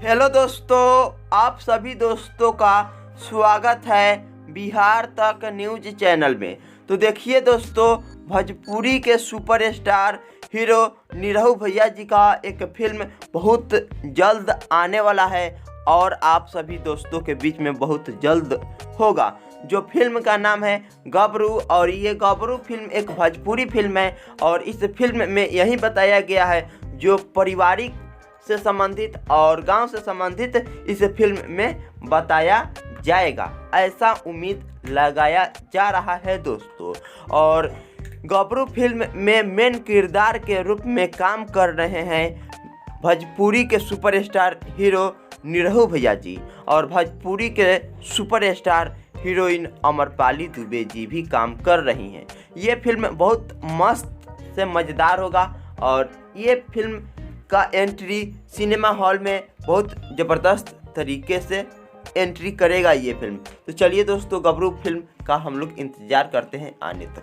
Hello दोस्तों, आप सभी दोस्तों का स्वागत है बिहार तक न्यूज चैनल में। तो देखिए दोस्तों, भोजपुरी के सुपरस्टार हीरो निरहू भैया जी का एक फिल्म बहुत जल्द आने वाला है और आप सभी दोस्तों के बीच में बहुत जल्द होगा। जो फिल्म का नाम है गबरू, और ये गबरू फिल्म एक भोजपुरी फिल्म है और इस फिल्म में यही बताया गया है जो पारिवारिक से संबंधित और गांव से संबंधित इस फिल्म में बताया जाएगा, ऐसा उम्मीद लगाया जा रहा है दोस्तों। और गबरू फिल्म में मेन किरदार के रूप में काम कर रहे हैं भोजपुरी के सुपरस्टार हीरो निरहू भैया जी और भोजपुरी के सुपरस्टार हीरोइन अमरपाली दुबे जी भी काम कर रही हैं। ये फिल्म बहुत मस्त से मज़ेदार होगा और ये फिल्म का एंट्री सिनेमा हॉल में बहुत ज़बरदस्त तरीके से एंट्री करेगा ये फिल्म। तो चलिए दोस्तों, गबरू फिल्म का हम लोग इंतज़ार करते हैं आने तक।